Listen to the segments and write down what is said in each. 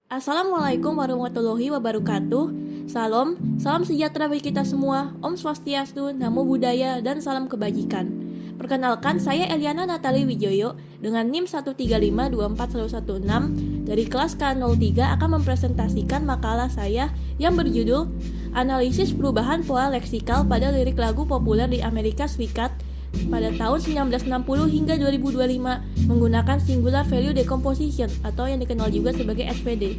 Assalamualaikum warahmatullahi wabarakatuh. Salam sejahtera bagi kita semua. Om Swastiastu, Namo Buddhaya, dan salam kebajikan. Perkenalkan, saya Eliana Natali Wijoyo dengan NIM 135241116 dari kelas K03 akan mempresentasikan makalah saya yang berjudul Analisis Perubahan Pola Leksikal pada Lirik Lagu Populer di Amerika Serikat pada tahun 1960 hingga 2025 menggunakan Singular Value Decomposition atau yang dikenal juga sebagai SPD.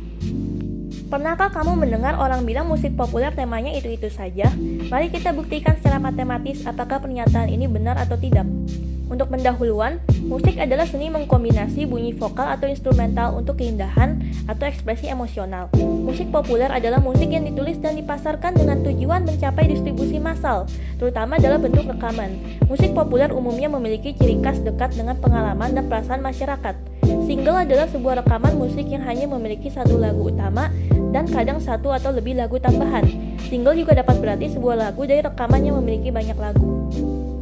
Pernahkah kamu mendengar orang bilang musik populer temanya itu-itu saja? Mari kita buktikan secara matematis apakah pernyataan ini benar atau tidak. Untuk pendahuluan, musik adalah seni mengkombinasi bunyi vokal atau instrumental untuk keindahan atau ekspresi emosional. Musik populer adalah musik yang ditulis dan dipasarkan dengan tujuan mencapai distribusi massal, terutama dalam bentuk rekaman. Musik populer umumnya memiliki ciri khas dekat dengan pengalaman dan perasaan masyarakat. Single adalah sebuah rekaman musik yang hanya memiliki satu lagu utama dan kadang satu atau lebih lagu tambahan. Single juga dapat berarti sebuah lagu dari rekaman yang memiliki banyak lagu.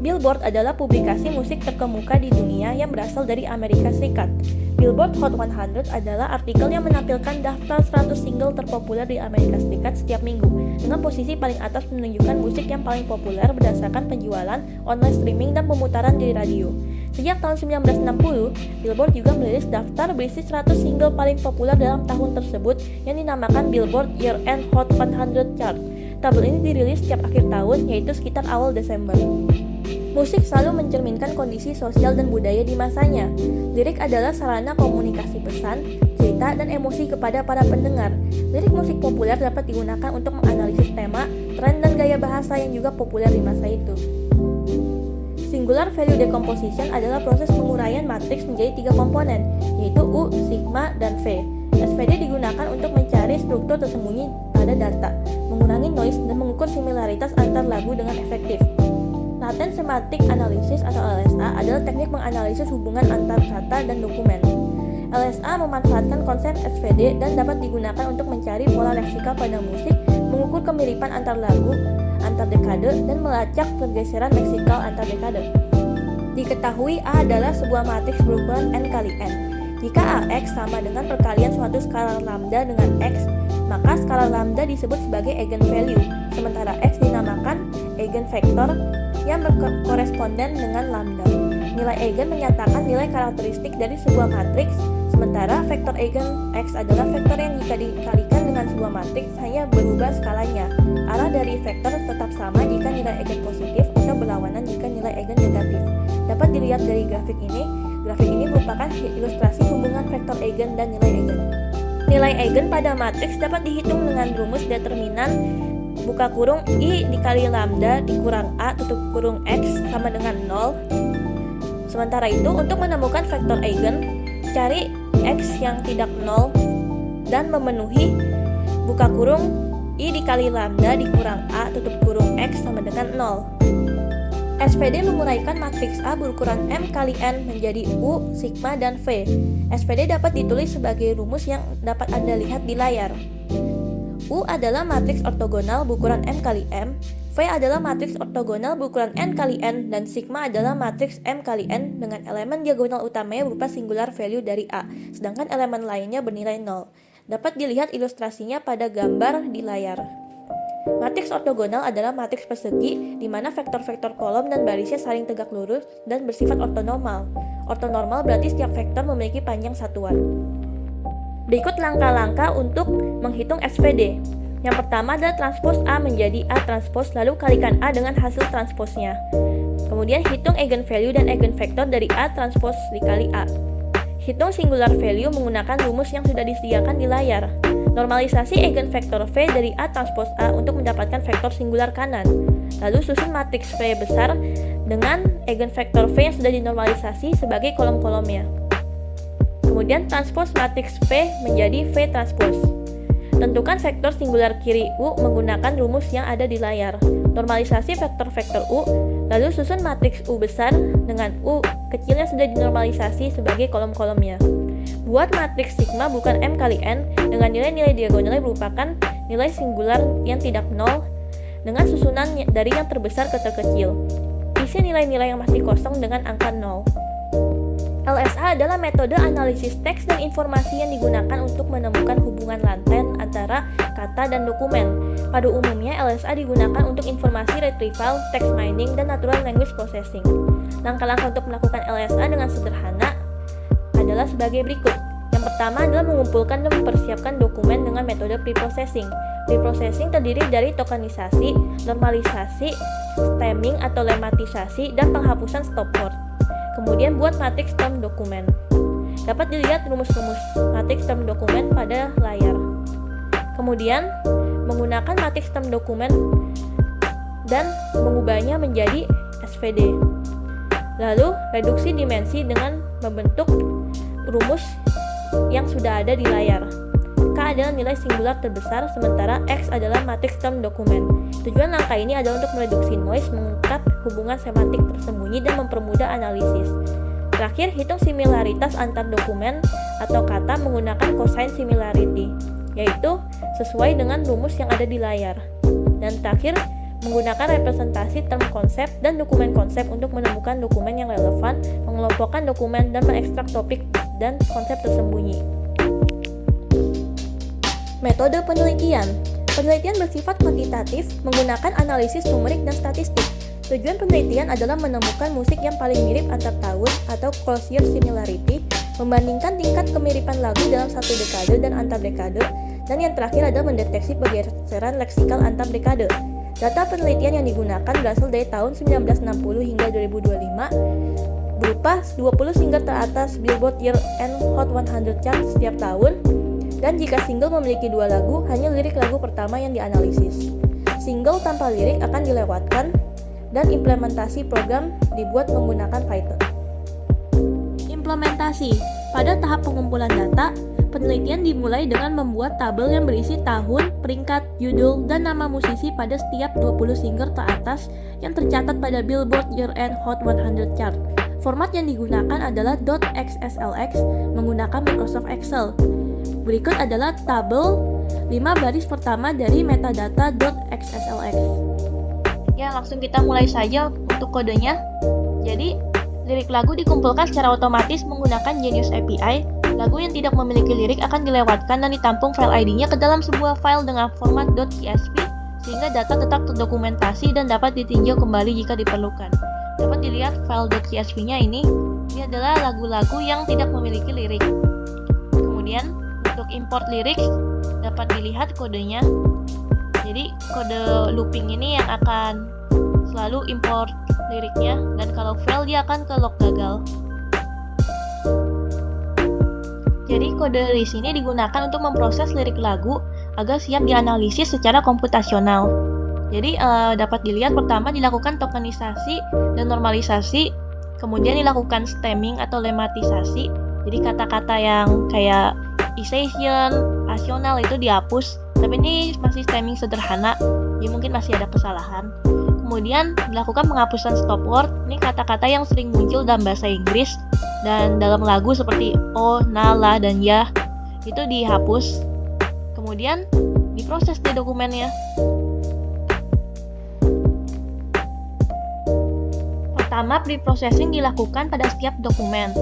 Billboard adalah publikasi musik terkemuka di dunia yang berasal dari Amerika Serikat. Billboard Hot 100 adalah artikel yang menampilkan daftar 100 single terpopuler di Amerika Serikat setiap minggu, dengan posisi paling atas menunjukkan musik yang paling populer berdasarkan penjualan, online streaming, dan pemutaran di radio. Sejak tahun 1960, Billboard juga merilis daftar berisi 100 single paling populer dalam tahun tersebut yang dinamakan Billboard Year End Hot 100 Chart. Tabel ini dirilis setiap akhir tahun, yaitu sekitar awal Desember. Musik selalu mencerminkan kondisi sosial dan budaya di masanya. Lirik adalah sarana komunikasi pesan, cerita, dan emosi kepada para pendengar. Lirik musik populer dapat digunakan untuk menganalisis tema, tren, dan gaya bahasa yang juga populer di masa itu. Singular Value Decomposition adalah proses penguraian matriks menjadi 3 komponen, yaitu U, sigma, dan V. SPD digunakan untuk mencari struktur tersembunyi pada data, mengurangi noise, dan mengukur similaritas antar lagu dengan efektif. Latent Semantic Analysis atau LSA adalah teknik menganalisis hubungan antar kata dan dokumen. LSA memanfaatkan konsep SPD dan dapat digunakan untuk mencari pola leksikal pada musik, mengukur kemiripan antar lagu, antar dekade, dan melacak pergeseran leksikal antar dekade. Diketahui A adalah sebuah matriks berukuran n kali n. Jika AX sama dengan perkalian suatu skalar lambda dengan X, maka skalar lambda disebut sebagai eigenvalue, sementara X dinamakan eigenvektor yang berkoresponden dengan lambda. Nilai eigen menyatakan nilai karakteristik dari sebuah matriks, sementara vektor eigen X adalah vektor yang jika dikalikan dengan sebuah matriks hanya berubah skalanya. Arah dari vektor tetap sama jika nilai eigen positif atau berlawanan jika nilai eigen negatif. Dapat dilihat dari grafik ini. Grafik ini merupakan ilustrasi hubungan vektor eigen dan nilai eigen. Nilai eigen pada matriks dapat dihitung dengan rumus determinan buka kurung I dikali lambda dikurang A tutup kurung X sama dengan 0. Sementara itu, untuk menemukan vektor eigen, cari X yang tidak 0 dan memenuhi buka kurung I dikali lambda dikurang A tutup kurung X sama dengan 0. SPD menguraikan matriks A berukuran M kali N menjadi U, sigma, dan V. SPD dapat ditulis sebagai rumus yang dapat Anda lihat di layar. U adalah matriks ortogonal berukuran M kali M, V adalah matriks ortogonal berukuran N kali N, dan sigma adalah matriks M kali N dengan elemen diagonal utamanya berupa singular value dari A, sedangkan elemen lainnya bernilai 0. Dapat dilihat ilustrasinya pada gambar di layar. Matriks ortogonal adalah matriks persegi di mana vektor-vektor kolom dan barisnya saling tegak lurus dan bersifat ortonormal. Ortonormal berarti setiap vektor memiliki panjang satuan. Berikut langkah-langkah untuk menghitung SPD. Yang pertama adalah transpose A menjadi A transpose, lalu kalikan A dengan hasil transposnya. Kemudian hitung eigenvalue dan eigenvektor dari A transpose dikali A. Hitung singular value menggunakan rumus yang sudah disediakan di layar. Normalisasi eigenvektor V dari A transpose A untuk mendapatkan vektor singular kanan. Lalu susun matriks V besar dengan eigenvektor V yang sudah dinormalisasi sebagai kolom-kolomnya. Kemudian transpose matriks V menjadi V transpose. Tentukan vektor singular kiri U menggunakan rumus yang ada di layar. Normalisasi vektor-vektor U, lalu susun matriks U besar dengan U kecil yang sudah dinormalisasi sebagai kolom-kolomnya. Buat matriks sigma bukan M kali N dengan nilai-nilai diagonalnya merupakan nilai singular yang tidak nol dengan susunan dari yang terbesar ke terkecil. Isi nilai-nilai yang masih kosong dengan angka 0. LSA adalah metode analisis teks dan informasi yang digunakan untuk menemukan hubungan laten antara kata dan dokumen. Pada umumnya, LSA digunakan untuk informasi retrieval, text mining, dan natural language processing. Langkah-langkah untuk melakukan LSA dengan sederhana adalah sebagai berikut. Yang pertama adalah mengumpulkan dan mempersiapkan dokumen dengan metode preprocessing. Preprocessing terdiri dari tokenisasi, normalisasi, stemming atau lemmatisasi, dan penghapusan stop word. Kemudian buat matriks term dokumen. Dapat dilihat rumus-rumus matriks term dokumen pada layar. Kemudian menggunakan matriks term dokumen dan mengubahnya menjadi SVD. Lalu reduksi dimensi dengan membentuk rumus yang sudah ada di layar. K adalah nilai singular terbesar, sementara X adalah matriks term dokumen. Tujuan langkah ini adalah untuk mereduksi noise, mengungkap hubungan semantik tersembunyi, dan mempermudah analisis. Terakhir, hitung similaritas antar dokumen atau kata menggunakan cosine similarity, yaitu sesuai dengan rumus yang ada di layar. Dan terakhir, menggunakan representasi term konsep dan dokumen konsep untuk menemukan dokumen yang relevan, mengelompokkan dokumen, dan mengekstrak topik dan konsep tersembunyi. Metode penelitian. Penelitian bersifat kuantitatif, menggunakan analisis numerik dan statistik. Tujuan penelitian adalah menemukan musik yang paling mirip antar tahun atau closure similarity, membandingkan tingkat kemiripan lagu dalam satu dekade dan antar dekade, dan yang terakhir adalah mendeteksi pergeseran leksikal antar dekade. Data penelitian yang digunakan berasal dari tahun 1960 hingga 2025, berupa 20 single teratas Billboard Year End Hot 100 chart setiap tahun, dan jika single memiliki 2 lagu, hanya lirik lagu pertama yang dianalisis. Single tanpa lirik akan dilewatkan, dan implementasi program dibuat menggunakan Python. Implementasi. Pada tahap pengumpulan data, penelitian dimulai dengan membuat tabel yang berisi tahun, peringkat, judul, dan nama musisi pada setiap 20 single teratas yang tercatat pada Billboard Year End Hot 100 chart. Format yang digunakan adalah .xslx menggunakan Microsoft Excel. Berikut adalah tabel 5 baris pertama dari metadata .xslx. Ya, langsung kita mulai saja untuk kodenya. Jadi, lirik lagu dikumpulkan secara otomatis menggunakan Genius API. Lagu yang tidak memiliki lirik akan dilewatkan dan ditampung file ID-nya ke dalam sebuah file dengan format .csv sehingga data tetap terdokumentasi dan dapat ditinjau kembali jika diperlukan. Dapat dilihat file .csv-nya ini adalah lagu-lagu yang tidak memiliki lirik. Kemudian, untuk import lirik dapat dilihat kodenya. Jadi kode looping ini yang akan selalu import liriknya, dan kalau fail dia akan ke log gagal. Jadi kode list ini digunakan untuk memproses lirik lagu agar siap dianalisis secara komputasional. Jadi dapat dilihat pertama dilakukan tokenisasi dan normalisasi, kemudian dilakukan stemming atau lemmatisasi. Jadi kata-kata yang kayak essential, rasional itu dihapus. Tapi ini masih stemming sederhana, jadi mungkin masih ada kesalahan. Kemudian dilakukan penghapusan stop word. Ini kata-kata yang sering muncul dalam bahasa Inggris dan dalam lagu seperti o, na, la, dan ya, itu dihapus. Kemudian diproses di dokumennya. Pertama, pre-processing dilakukan pada setiap dokumen.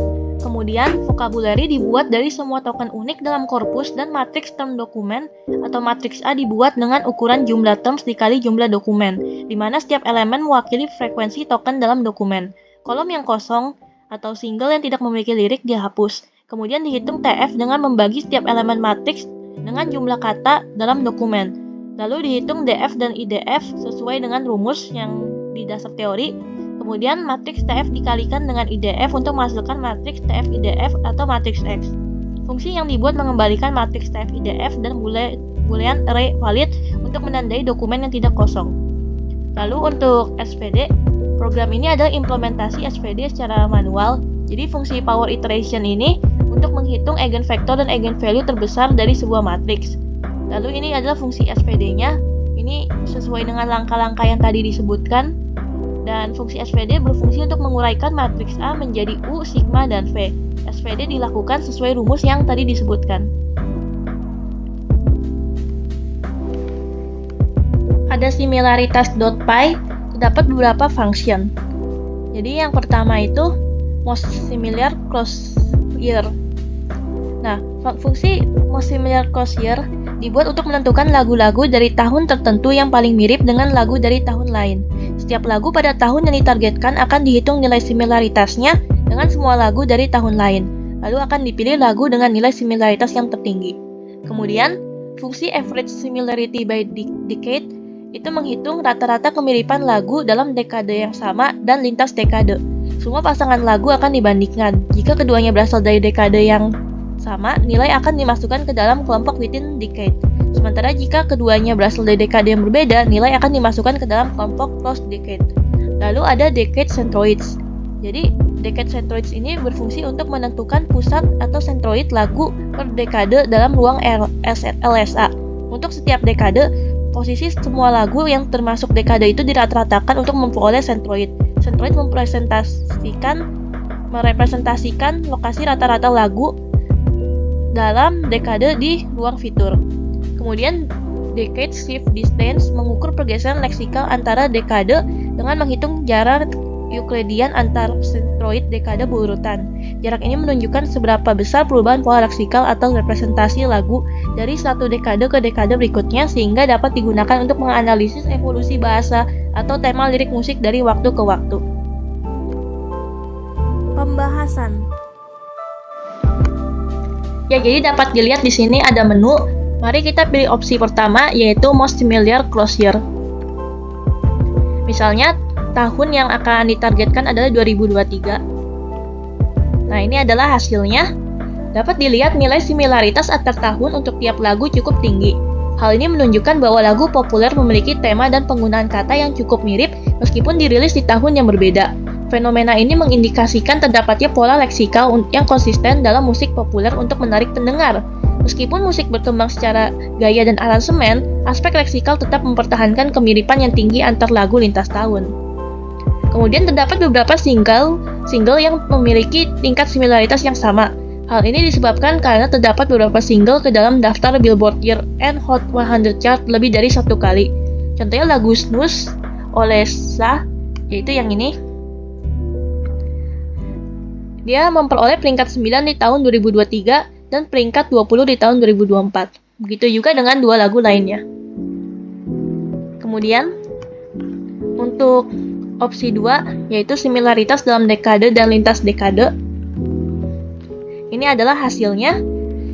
Kemudian, vocabulary dibuat dari semua token unik dalam korpus dan matriks term dokumen atau matriks A dibuat dengan ukuran jumlah terms dikali jumlah dokumen, di mana setiap elemen mewakili frekuensi token dalam dokumen. Kolom yang kosong atau single yang tidak memiliki lirik dihapus. Kemudian dihitung TF dengan membagi setiap elemen matriks dengan jumlah kata dalam dokumen. Lalu dihitung DF dan IDF sesuai dengan rumus yang di dasar teori. Kemudian matriks TF dikalikan dengan IDF untuk menghasilkan matriks TF IDF atau matriks X. Fungsi yang dibuat mengembalikan matriks TF IDF dan boolean array valid untuk menandai dokumen yang tidak kosong. Lalu untuk SVD, program ini adalah implementasi SVD secara manual. Jadi fungsi power iteration ini untuk menghitung eigenvektor dan eigenvalue terbesar dari sebuah matriks. Lalu ini adalah fungsi SVD-nya. Ini sesuai dengan langkah-langkah yang tadi disebutkan. Dan fungsi SVD berfungsi untuk menguraikan matriks A menjadi U, sigma, dan V. SVD dilakukan sesuai rumus yang tadi disebutkan. Pada similaritas.py terdapat beberapa function. Jadi yang pertama itu most similar crossyear. Nah, fungsi most similar crossyear dibuat untuk menentukan lagu-lagu dari tahun tertentu yang paling mirip dengan lagu dari tahun lain. Setiap lagu pada tahun yang ditargetkan akan dihitung nilai similaritasnya dengan semua lagu dari tahun lain. Lalu akan dipilih lagu dengan nilai similaritas yang tertinggi. Kemudian, fungsi average similarity by decade itu menghitung rata-rata kemiripan lagu dalam dekade yang sama dan lintas dekade. Semua pasangan lagu akan dibandingkan. Jika keduanya berasal dari dekade yang sama, nilai akan dimasukkan ke dalam kelompok within decade. Sementara jika keduanya berasal dari dekade yang berbeda, nilai akan dimasukkan ke dalam kelompok cross decade. Lalu ada decade centroids. Jadi, decade centroids ini berfungsi untuk menentukan pusat atau centroid lagu per dekade dalam ruang LSA. Untuk setiap dekade, posisi semua lagu yang termasuk dekade itu dirata-ratakan untuk memperoleh centroid. Centroid merepresentasikan lokasi rata-rata lagu dalam dekade di ruang fitur. Kemudian, decade shift distance mengukur pergeseran leksikal antara dekade dengan menghitung jarak Euclidean antar centroid dekade berurutan. Jarak ini menunjukkan seberapa besar perubahan pola leksikal atau representasi lagu dari satu dekade ke dekade berikutnya, sehingga dapat digunakan untuk menganalisis evolusi bahasa atau tema lirik musik dari waktu ke waktu. Pembahasan. Ya, jadi dapat dilihat di sini ada menu. Mari kita pilih opsi pertama, yaitu most similar crossyear. Misalnya, tahun yang akan ditargetkan adalah 2023. Nah, ini adalah hasilnya. Dapat dilihat nilai similaritas antar tahun untuk tiap lagu cukup tinggi. Hal ini menunjukkan bahwa lagu populer memiliki tema dan penggunaan kata yang cukup mirip meskipun dirilis di tahun yang berbeda. Fenomena ini mengindikasikan terdapatnya pola leksikal yang konsisten dalam musik populer untuk menarik pendengar. Meskipun musik berkembang secara gaya dan aransemen, aspek leksikal tetap mempertahankan kemiripan yang tinggi antar lagu lintas tahun. Kemudian terdapat beberapa single yang memiliki tingkat similaritas yang sama. Hal ini disebabkan karena terdapat beberapa single ke dalam daftar Billboard Year End Hot 100 chart lebih dari satu kali. Contohnya lagu Snooze oleh Sa, yaitu yang ini. Dia memperoleh peringkat 9 di tahun 2023 dan peringkat 20 di tahun 2024. Begitu juga dengan dua lagu lainnya. Kemudian, untuk opsi 2, yaitu similaritas dalam dekade dan lintas dekade. Ini adalah hasilnya.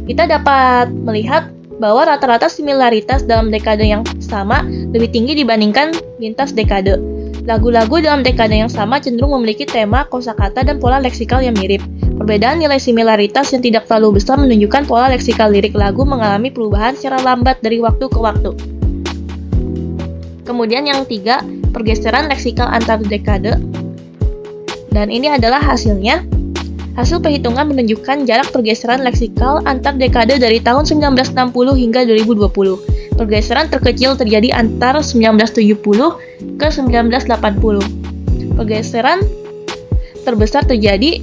Kita dapat melihat bahwa rata-rata similaritas dalam dekade yang sama lebih tinggi dibandingkan lintas dekade. Lagu-lagu dalam dekade yang sama cenderung memiliki tema, kosakata, dan pola leksikal yang mirip. Perbedaan nilai similaritas yang tidak terlalu besar menunjukkan pola leksikal lirik lagu mengalami perubahan secara lambat dari waktu ke waktu. Kemudian yang 3, pergeseran leksikal antar dekade. Dan ini adalah hasilnya. Hasil perhitungan menunjukkan jarak pergeseran leksikal antar dekade dari tahun 1960 hingga 2020. Pergeseran terkecil terjadi antar 1970 ke 1980. Pergeseran terbesar terjadi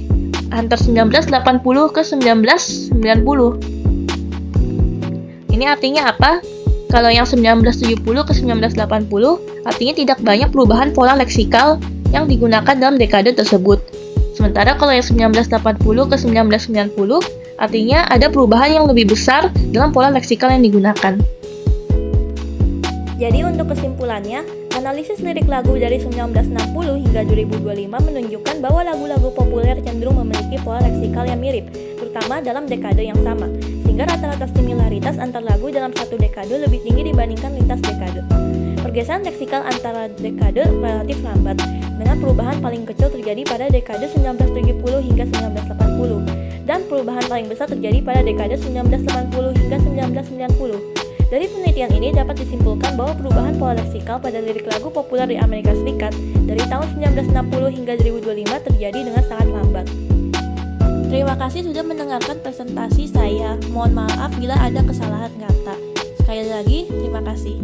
antar 1980 ke 1990. Ini artinya apa? Kalau yang 1970 ke 1980, artinya tidak banyak perubahan pola leksikal yang digunakan dalam dekade tersebut. Sementara kalau yang 1980 ke 1990, artinya ada perubahan yang lebih besar dalam pola leksikal yang digunakan. Jadi untuk kesimpulannya, analisis lirik lagu dari 1960 hingga 2025 menunjukkan bahwa lagu-lagu populer cenderung memiliki pola leksikal yang mirip, terutama dalam dekade yang sama, sehingga rata-rata similaritas antar lagu dalam satu dekade lebih tinggi dibandingkan lintas dekade. Pergeseran leksikal antara dekade relatif lambat, dengan perubahan paling kecil terjadi pada dekade 1970 hingga 1980, dan perubahan paling besar terjadi pada dekade 1980 hingga 1990. Dari penelitian ini dapat disimpulkan bahwa perubahan pola leksikal pada lirik lagu populer di Amerika Serikat dari tahun 1960 hingga 2025 terjadi dengan sangat lambat. Terima kasih sudah mendengarkan presentasi saya. Mohon maaf bila ada kesalahan kata. Sekali lagi, terima kasih.